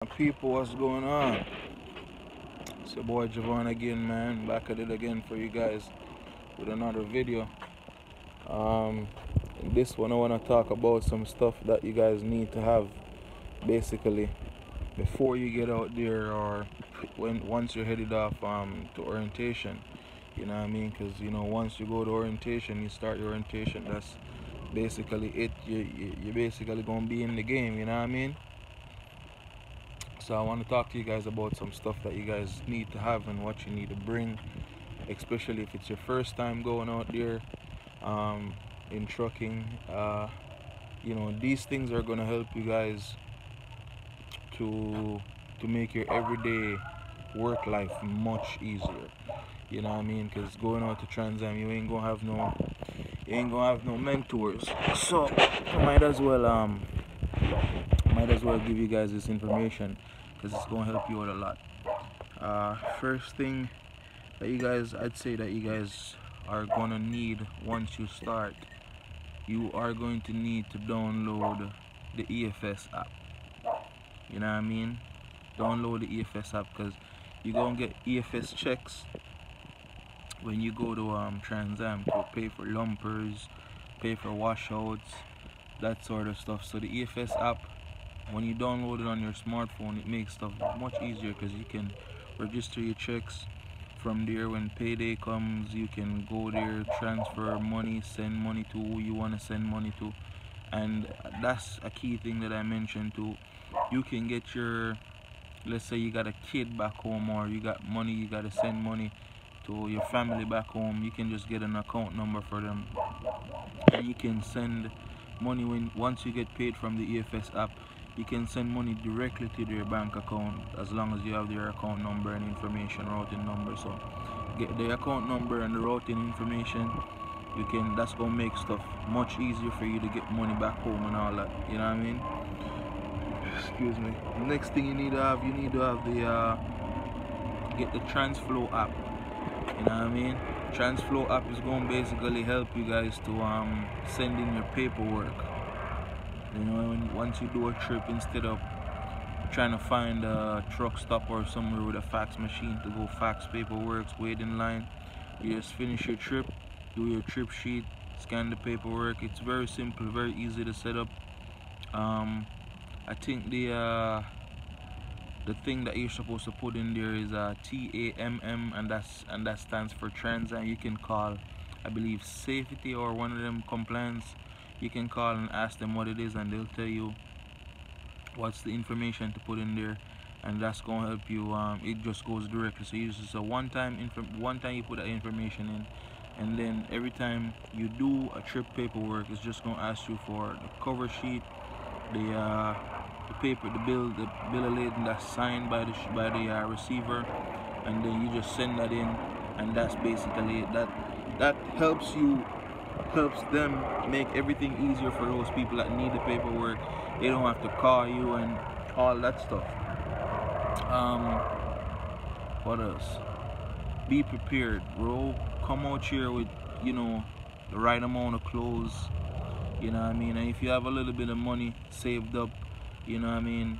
People, what's going on? It's your boy Javon again, man. Back at it again for you guys with another video. In this one, I want to talk about some stuff that you guys need to have basically before you get out there, or once you're headed off to orientation. You know what I mean? Because once you go to orientation, you start your orientation. That's basically it. You're basically gonna be in the game. You know what I mean? So I want to talk to you guys about some stuff that you guys need to have and what you need to bring, especially if it's your first time going out there in trucking. These things are gonna help you guys to make your everyday work life much easier. You know what I mean? Because going out to Transam, you ain't gonna have no mentors. So might as well give you guys this information because it's gonna help you out a lot. First thing I'd say that you guys are gonna need once you start, you are going to need to download the EFS app. You know what I mean? Download the EFS app because you're gonna get EFS checks when you go to Transam to pay for lumpers, pay for washouts, that sort of stuff. So the EFS app, when you download it on your smartphone, it makes stuff much easier because you can register your checks from there. When payday comes, you can go there, transfer money, send money to who you want to send money to. And that's a key thing that I mentioned too. You can get let's say you got a kid back home, or you got money, you got to send money to your family back home. You can just get an account number for them, and you can send money once you get paid from the EFS app. You can send money directly to their bank account as long as you have their account number and information, routing number. So get the account number and the routing information. That's gonna make stuff much easier for you to get money back home and all that. You know what I mean? Excuse me. Next thing you need to have the get the Transflow app. You know what I mean? Transflow app is going to basically help you guys to send in your paperwork. Once you do a trip, instead of trying to find a truck stop or somewhere with a fax machine to go fax paperwork, wait in line, you just finish your trip, do your trip sheet, scan the paperwork. It's very simple, very easy to set up. I think the thing that you're supposed to put in there is TAMM, and that stands for Transam. You can call, I believe, safety or one of them compliance. You can call and ask them what it is, and they'll tell you what's the information to put in there, and that's gonna help you. It just goes directly. So you just one time you put that information in, and then every time you do a trip paperwork, it's just gonna ask you for the cover sheet, the paper, the bill of lading that's signed by the receiver, and then you just send that in, and that's basically it. That helps them make everything easier for those people that need the paperwork. They don't have to call you and all that stuff. What else? Be prepared, bro. Come out here with the right amount of clothes. You know what I mean? And if you have a little bit of money saved up, you know what I mean,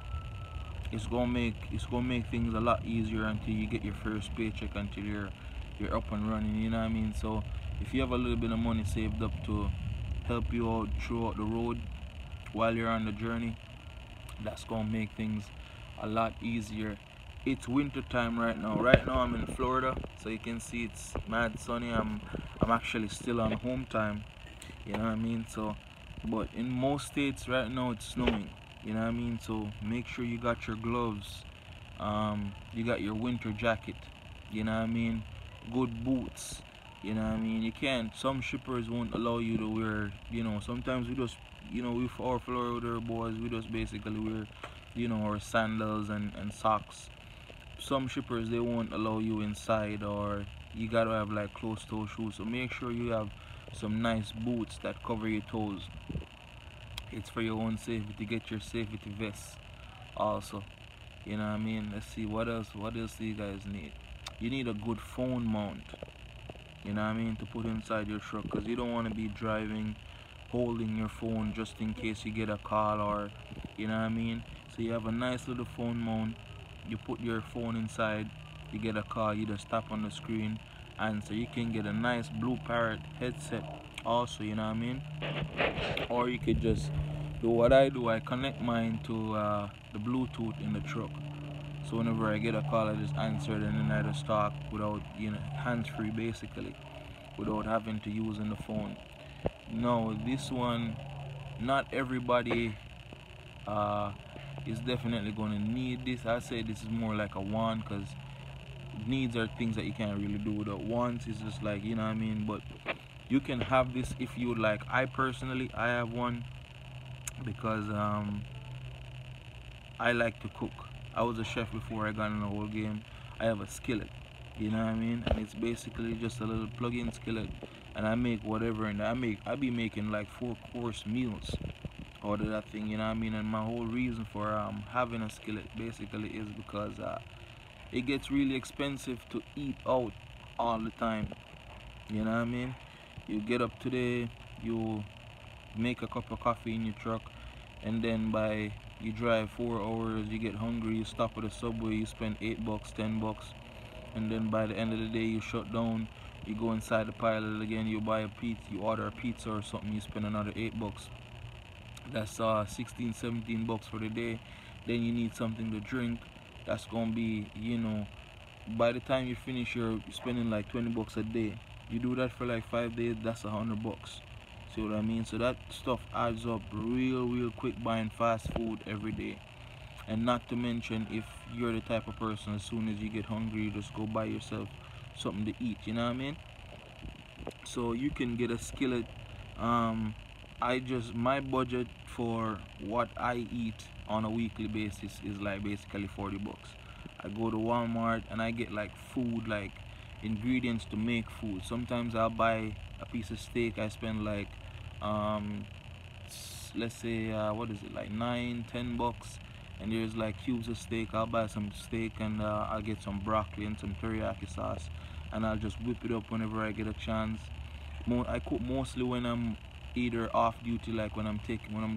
it's gonna make things a lot easier until you get your first paycheck, until you're up and running. You know what I mean? So if you have a little bit of money saved up to help you out throughout the road while you're on the journey, that's gonna make things a lot easier. It's winter time right now. Right now I'm in Florida, so you can see it's mad sunny. I'm actually still on home time. You know what I mean? So, but in most states right now it's snowing. You know what I mean? So make sure you got your gloves, you got your winter jacket, you know what I mean, good boots. You know what I mean? Some shippers won't allow you to wear, sometimes we just, we our Florida boys, we just basically wear, our sandals and socks. Some shippers, they won't allow you inside, or you gotta have like closed toe shoes. So make sure you have some nice boots that cover your toes. It's for your own safety. Get your safety vest also. You know what I mean? Let's see, what else do you guys need? You need a good phone mount, you know what I mean, to put inside your truck, because you don't want to be driving holding your phone just in case you get a call, or you know what I mean. So So you have a nice little phone mount. You put your phone inside, you get a call, you just tap on the screen, and so you can get a nice Blue Parrot headset also, you know what I mean? Or you could just do what I do. I connect mine to the Bluetooth in the truck. So whenever I get a call, I just answer it, and then I just talk without, you know, hands-free basically, without having to using the phone. No, this one, not everybody is definitely going to need this. I say this is more like a want, because needs are things that you can't really do without. Wants is just like, you know what I mean? But you can have this if you would like. I personally, I have one because I like to cook. I was a chef before I got in the whole game. I have a skillet, you know what I mean? And it's basically just a little plug-in skillet, and I make whatever, and I be making like 4-course meals out of that thing, you know what I mean? And my whole reason for having a skillet basically is because it gets really expensive to eat out all the time, you know what I mean? You get up today, you make a cup of coffee in your truck, and then by you drive 4 hours, you get hungry, you stop at a Subway, you spend $8, $10, and then by the end of the day you shut down, you go inside the pilot again, you buy a pizza, you order a pizza or something, you spend another $8. That's 16, $17 for the day. Then you need something to drink. That's gonna be, you know, by the time you finish, you're spending like $20 a day. You do that for like 5 days, that's $100. See what I mean? So that stuff adds up real quick, buying fast food every day. And not to mention, if you're the type of person, as soon as you get hungry, you just go buy yourself something to eat, you know what I mean? So you can get a skillet. My budget for what I eat on a weekly basis is like basically $40. I go to Walmart and I get like food, like ingredients to make food. Sometimes I'll buy a piece of steak. I spend like let's say what is it, like $9-10, and there's like cubes of steak. I'll buy some steak, and I'll get some broccoli and some teriyaki sauce, and I'll just whip it up whenever I get a chance. I cook mostly when I'm either off duty, like when I'm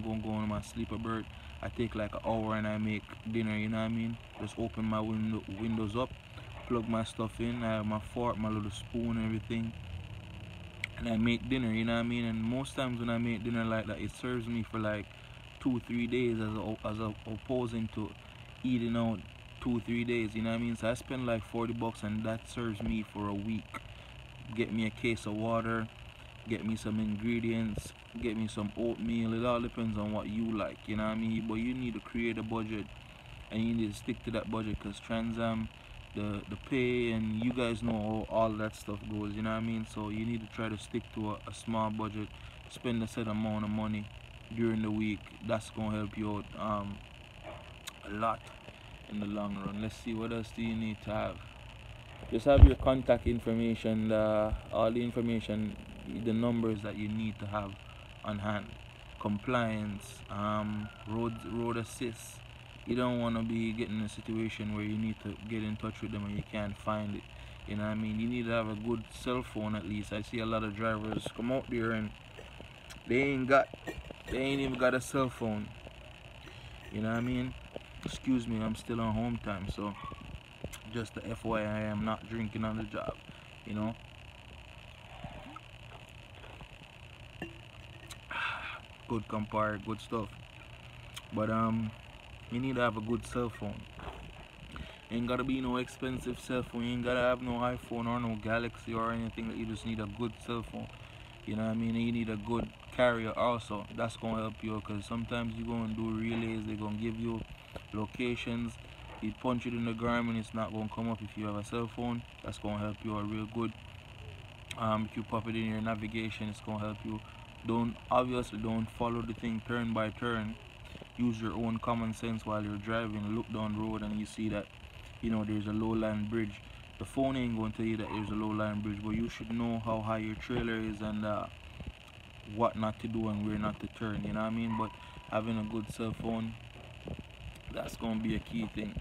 going on my sleeper bird. I take like an hour and I make dinner, you know what I mean? Just open my windows up, plug my stuff in, I have my fork, my little spoon and everything, and I make dinner, you know what I mean? And most times when I make dinner like that, it serves me for like 2-3 days, as opposing to eating out 2-3 days, you know what I mean? So I spend like $40, and that serves me for a week. Get me a case of water, get me some ingredients, get me some oatmeal. It all depends on what you like, you know what I mean? But you need to create a budget, and you need to stick to that budget, because Transam, the pay, and you guys know how all that stuff goes, you know what I mean? So you need to try to stick to a small budget, spend a set amount of money during the week. That's gonna help you out a lot in the long run. Let's see, what else do you need to have? Just have your contact information, all the information, the numbers that you need to have on hand. Compliance, road assist. You don't want to be getting in a situation where you need to get in touch with them and you can't find it. You know what I mean? You need to have a good cell phone at least. I see a lot of drivers come out there and they ain't even got a cell phone. You know what I mean? Excuse me, I'm still on home time, so just the FYI, I am not drinking on the job, you know. Good compare, good stuff. But you need to have a good cell phone. Ain't gotta be no expensive cell phone. You ain't gotta have no iPhone or no Galaxy or anything. You just need a good cell phone. You know what I mean? And you need a good carrier also. That's gonna help you, because sometimes you're gonna do relays. They're gonna give you locations. You punch it in the Garmin, it's not going to come up. If you have a cell phone, that's going to help you out real good. If you pop it in your navigation, it's going to help you. Obviously don't follow the thing turn by turn. Use your own common sense while you're driving. Look down the road and you see that, you know, there's a low-lying bridge. The phone ain't going to tell you that there's a low-lying bridge, but you should know how high your trailer is and what not to do and where not to turn, you know what I mean? But having a good cell phone, that's going to be a key thing.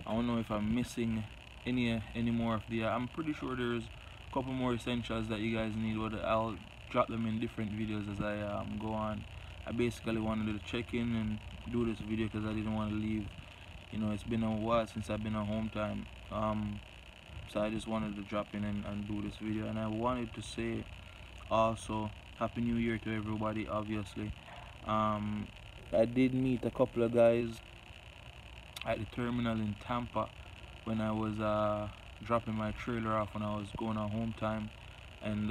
I don't know if I'm missing any more of the I'm pretty sure there's a couple more essentials that you guys need, but I'll drop them in different videos as I go on. I basically wanted to check in and do this video because I didn't want to leave. You know, it's been a while since I've been at home time. So I just wanted to drop in and do this video. And I wanted to say also Happy New Year to everybody, obviously. um, I did meet a couple of guys at the terminal in Tampa when I was dropping my trailer off when I was going on home time. And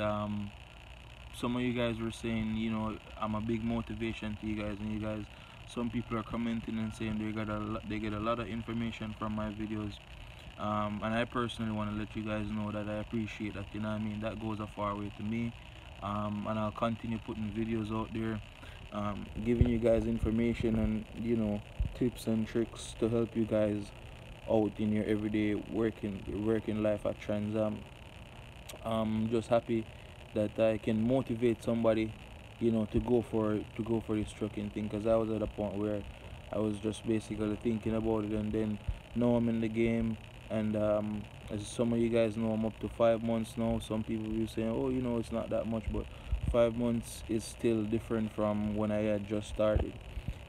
some of you guys were saying, you know, I'm a big motivation to you guys, and you guys, some people are commenting and saying they get a lot of information from my videos. And I personally want to let you guys know that I appreciate that, you know what I mean. That goes a far way to me. And I'll continue putting videos out there, giving you guys information and, you know, tips and tricks to help you guys out in your everyday working life at Transam. I'm just happy that I can motivate somebody, you know, to go for this trucking thing, because I was at a point where I was just basically thinking about it, and then now I'm in the game. And as some of you guys know, I'm up to 5 months now. Some people will say, oh, you know, it's not that much, but 5 months is still different from when I had just started,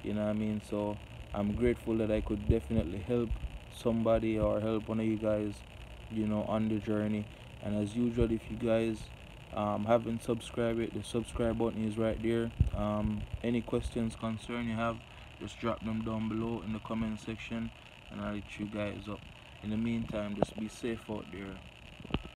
you know what I mean. So I'm grateful that I could definitely help somebody or help one of you guys, you know, on the journey. And as usual, if you guys haven't subscribed yet, the subscribe button is right there. Any questions, concern you have, just drop them down below in the comment section and I'll let you guys up. In the meantime, just be safe out there.